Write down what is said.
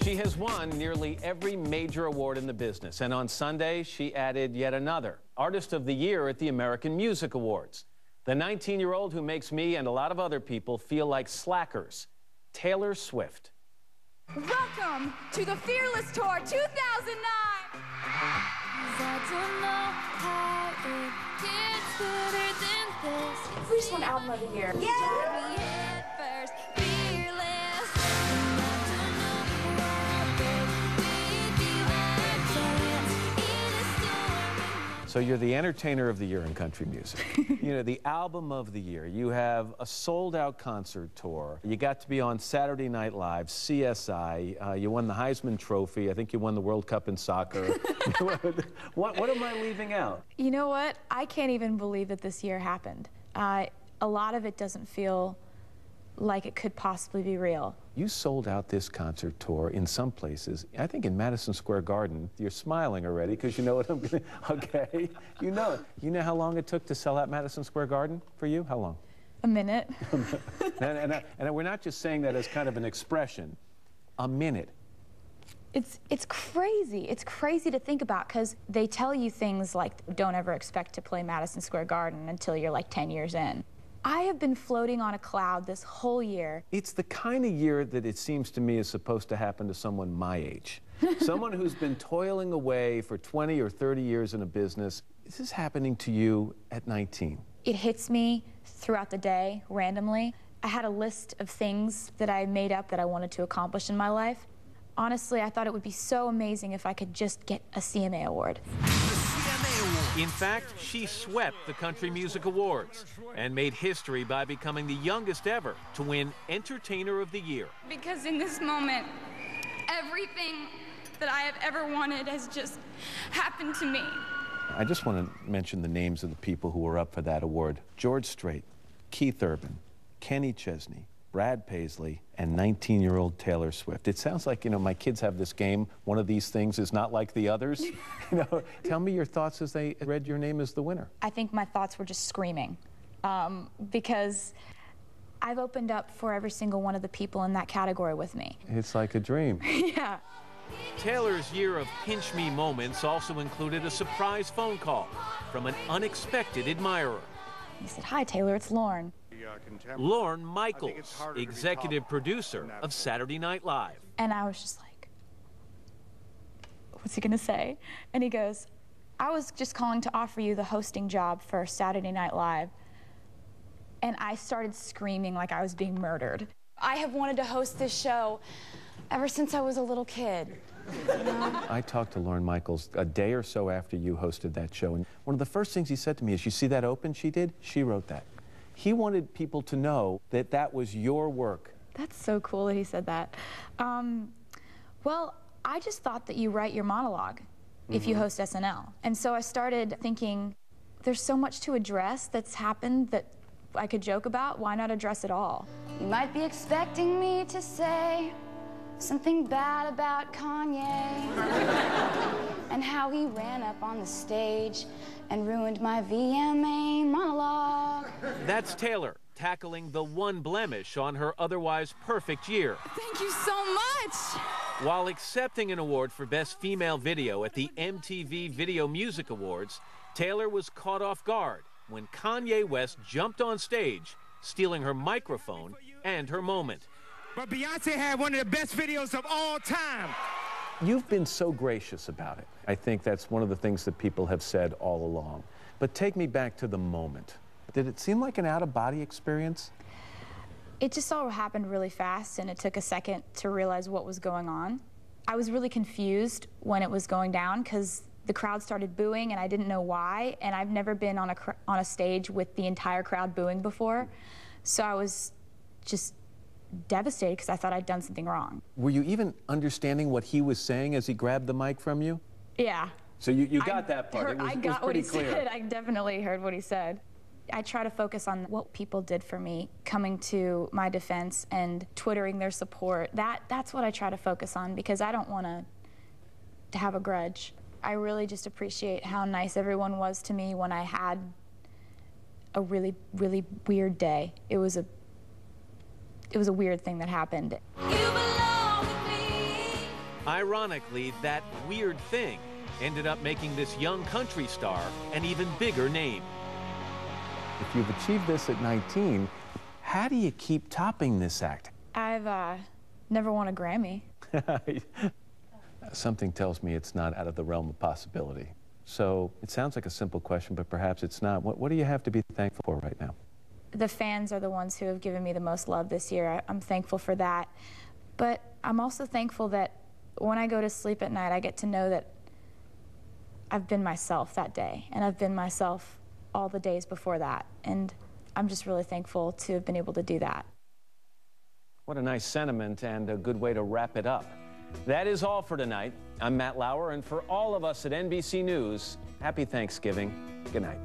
She has won nearly every major award in the business, and on Sunday, she added yet another, Artist of the Year at the American Music Awards. The 19-year-old who makes me and a lot of other people feel like slackers, Taylor Swift. Welcome to the Fearless Tour 2009! We just won Album of the Year. Yeah! So you're the Entertainer of the Year in country music. You know, the Album of the Year. You have a sold-out concert tour. You got to be on Saturday Night Live, CSI. You won the Heisman Trophy. I think you won the World Cup in soccer. What am I leaving out? You know what? I can't even believe that this year happened. A lot of it doesn't feel like it could possibly be real. You sold out this concert tour in some places. I think in Madison Square Garden. You're smiling already because you know what I'm going to... Okay, you know it. You know how long it took to sell out Madison Square Garden for you? How long? A minute. and we're not just saying that as kind of an expression. A minute. It's crazy. It's crazy to think about because they tell you things like, don't ever expect to play Madison Square Garden until you're like 10 years in. I have been floating on a cloud this whole year. It's the kind of year that it seems to me is supposed to happen to someone my age. Someone who's been toiling away for 20 or 30 years in a business. Is this happening to you at 19? It hits me throughout the day, randomly. I had a list of things that I made up that I wanted to accomplish in my life. Honestly, I thought it would be so amazing if I could just get a CMA award. In fact, she swept the Country Music Awards and made history by becoming the youngest ever to win Entertainer of the Year. Because in this moment, everything that I have ever wanted has just happened to me. I just want to mention the names of the people who were up for that award. George Strait, Keith Urban, Kenny Chesney, Brad Paisley, and 19-year-old Taylor Swift. It sounds like, you know, my kids have this game, one of these things is not like the others. You know, tell me your thoughts as they read your name as the winner. I think my thoughts were just screaming because I've opened up for every single one of the people in that category with me. It's like a dream. Yeah. Taylor's year of pinch me moments also included a surprise phone call from an unexpected admirer. He said, "Hi, Taylor, it's Lorne." Lorne Michaels, executive producer of Saturday Night Live. And I was just like, what's he gonna say? And he goes, "I was just calling to offer you the hosting job for Saturday Night Live." And I started screaming like I was being murdered. I have wanted to host this show ever since I was a little kid. You know? I talked to Lorne Michaels a day or so after you hosted that show, and one of the first things he said to me is, "You see that open she did? She wrote that." He wanted people to know that that was your work. That's so cool that he said that. Well, I just thought that you write your monologue if you host SNL. And so I started thinking, there's so much to address that's happened that I could joke about. Why not address it all? You might be expecting me to say something bad about Kanye and how he ran up on the stage and ruined my VMA monologue. That's Taylor tackling the one blemish on her otherwise perfect year. Thank you so much. While accepting an award for Best Female Video at the MTV Video Music Awards, Taylor was caught off guard when Kanye West jumped on stage, stealing her microphone and her moment. But Beyonce had one of the best videos of all time. You've been so gracious about it. I think that's one of the things that people have said all along. But take me back to the moment. Did it seem like an out-of-body experience? It just all happened really fast, and it took a second to realize what was going on. I was really confused when it was going down because the crowd started booing, and I didn't know why, and I've never been on a stage with the entire crowd booing before. So I was just devastated because I thought I'd done something wrong. Were you even understanding what he was saying as he grabbed the mic from you? Yeah. So you got that part. I got what he said. I definitely heard what he said. I try to focus on what people did for me, coming to my defense and twittering their support. That's what I try to focus on because I don't want to have a grudge. I really just appreciate how nice everyone was to me when I had a really, really weird day. It was a weird thing that happened. You belong with me. Ironically, that weird thing ended up making this young country star an even bigger name. If you've achieved this at 19, how do you keep topping this act? I've never won a Grammy. Something tells me it's not out of the realm of possibility. So it sounds like a simple question, but perhaps it's not. What do you have to be thankful for right now? The fans are the ones who have given me the most love this year. I'm thankful for that. But I'm also thankful that when I go to sleep at night, I get to know that I've been myself that day, and I've been myself all the days before that. And I'm just really thankful to have been able to do that. What a nice sentiment and a good way to wrap it up. That is all for tonight. I'm Matt Lauer, and for all of us at NBC News, happy Thanksgiving. Good night.